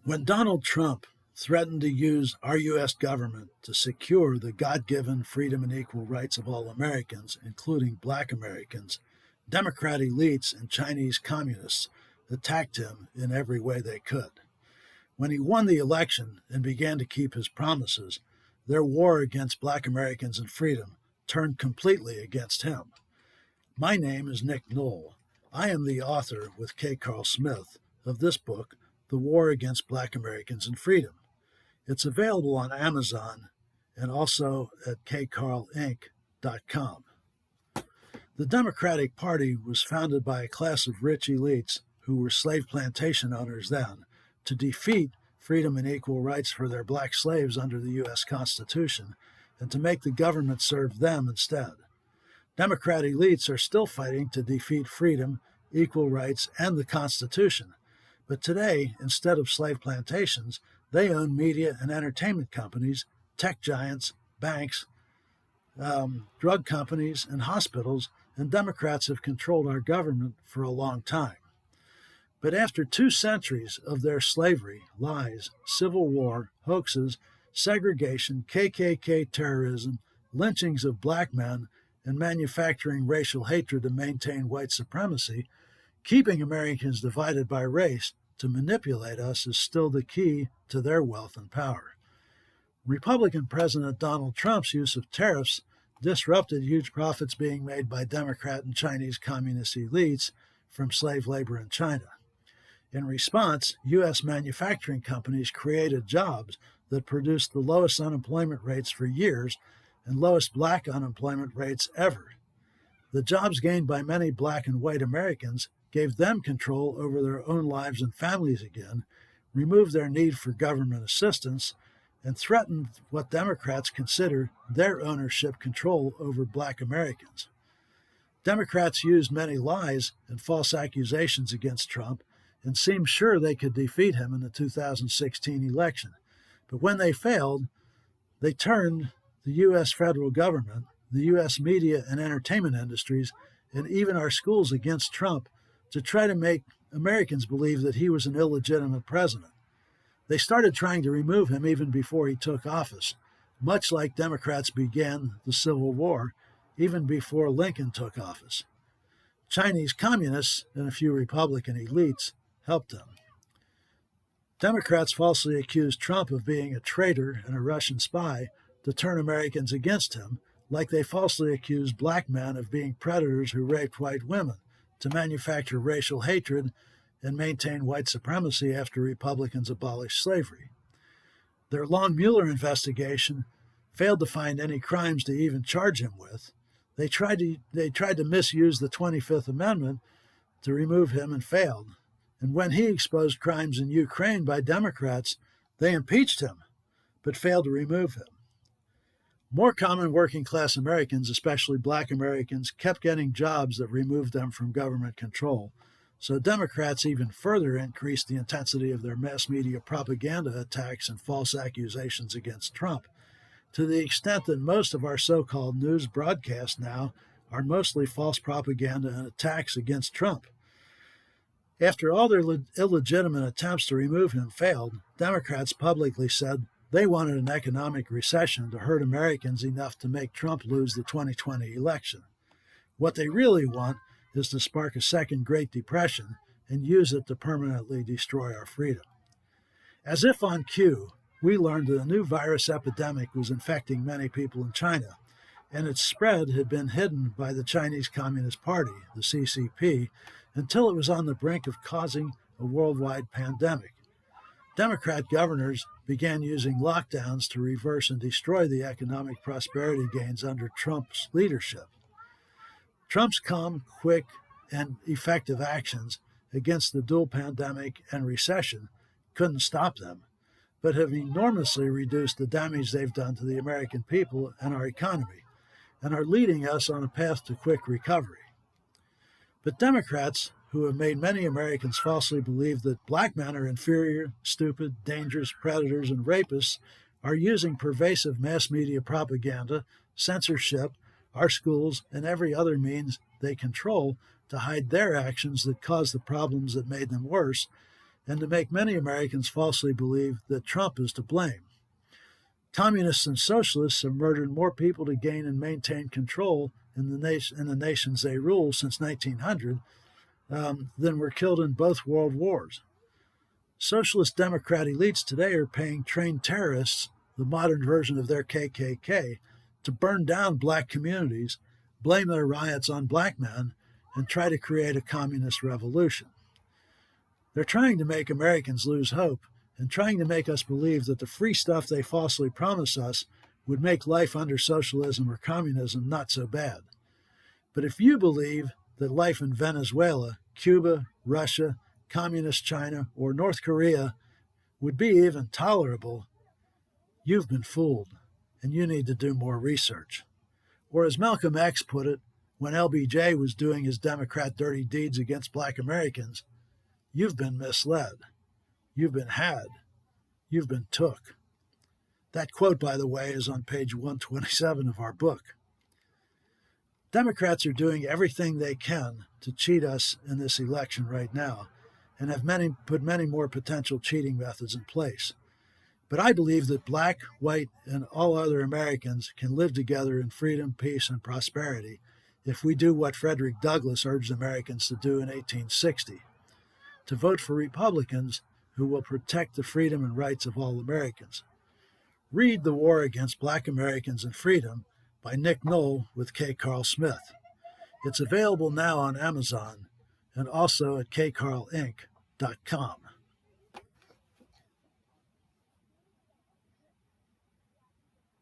When Donald Trump threatened to use our U.S. government to secure the God-given freedom and equal rights of all Americans, including Black Americans, Democrat elites and Chinese communists attacked him in every way they could. When he won the election and began to keep his promises, their war against Black Americans and freedom turned completely against him. My name is Nick Knoll. I am the author, with K. Carl Smith, of this book, The War Against Black Americans and Freedom. It's available on Amazon and also at kcarlinc.com. The Democratic Party was founded by a class of rich elites who were slave plantation owners then to defeat freedom and equal rights for their black slaves under the U.S. Constitution and to make the government serve them instead. Democrat elites are still fighting to defeat freedom, equal rights, and the Constitution. But today, instead of slave plantations, they own media and entertainment companies, tech giants, banks, drug companies, and hospitals, and Democrats have controlled our government for a long time. But after 2 centuries of their slavery, lies, civil war, hoaxes, segregation, KKK terrorism, lynchings of black men, and manufacturing racial hatred to maintain white supremacy, keeping Americans divided by race to manipulate us is still the key to their wealth and power. Republican President Donald Trump's use of tariffs disrupted huge profits being made by Democrat and Chinese communist elites from slave labor in China. In response, U.S. manufacturing companies created jobs that produced the lowest unemployment rates for years and lowest black unemployment rates ever. The jobs gained by many black and white Americans gave them control over their own lives and families again, removed their need for government assistance, and threatened what Democrats consider their ownership control over black Americans. Democrats used many lies and false accusations against Trump and seemed sure they could defeat him in the 2016 election. But when they failed, they turned the U.S. federal government, the U.S. media and entertainment industries, and even our schools against Trump to try to make Americans believe that he was an illegitimate president. They started trying to remove him even before he took office, much like Democrats began the Civil War even before Lincoln took office. Chinese communists and a few Republican elites helped them. Democrats falsely accused Trump of being a traitor and a Russian spy to turn Americans against him, like they falsely accused black men of being predators who raped white women, to manufacture racial hatred and maintain white supremacy after Republicans abolished slavery. Their Long Mueller investigation failed to find any crimes to even charge him with. They tried to misuse the 25th Amendment to remove him and failed. And when he exposed crimes in Ukraine by Democrats, they impeached him, but failed to remove him. More common working-class Americans, especially black Americans, kept getting jobs that removed them from government control. So Democrats even further increased the intensity of their mass media propaganda attacks and false accusations against Trump, to the extent that most of our so-called news broadcasts now are mostly false propaganda and attacks against Trump. After all their illegitimate attempts to remove him failed, Democrats publicly said they wanted an economic recession to hurt Americans enough to make Trump lose the 2020 election. What they really want is to spark a second Great Depression and use it to permanently destroy our freedom. As if on cue, we learned that a new virus epidemic was infecting many people in China, and its spread had been hidden by the Chinese Communist Party, the CCP, until it was on the brink of causing a worldwide pandemic. Democrat governors began using lockdowns to reverse and destroy the economic prosperity gains under Trump's leadership. Trump's calm, quick, and effective actions against the dual pandemic and recession couldn't stop them, but have enormously reduced the damage they've done to the American people and our economy, and are leading us on a path to quick recovery. But Democrats, who have made many Americans falsely believe that black men are inferior, stupid, dangerous predators, and rapists, are using pervasive mass media propaganda, censorship, our schools, and every other means they control to hide their actions that caused the problems that made them worse, and to make many Americans falsely believe that Trump is to blame. Communists and socialists have murdered more people to gain and maintain control in the nations they rule since 1900 than were killed in both world wars. Socialist Democrat elites today are paying trained terrorists, the modern version of their KKK, to burn down black communities, blame their riots on black men, and try to create a communist revolution. They're trying to make Americans lose hope and trying to make us believe that the free stuff they falsely promise us would make life under socialism or communism not so bad. But if you believe that life in Venezuela, Cuba, Russia, communist China, or North Korea would be even tolerable, you've been fooled, and you need to do more research. Or as Malcolm X put it, when LBJ was doing his Democrat dirty deeds against black Americans, you've been misled. You've been had. You've been took. That quote, by the way, is on page 127 of our book. Democrats are doing everything they can to cheat us in this election right now, and have put many more potential cheating methods in place. But I believe that black, white, and all other Americans can live together in freedom, peace, and prosperity if we do what Frederick Douglass urged Americans to do in 1860, to vote for Republicans who will protect the freedom and rights of all Americans. Read The War Against Black Americans and Freedom by Nick Knoll with K. Carl Smith. It's available now on Amazon and also at kcarlinc.com.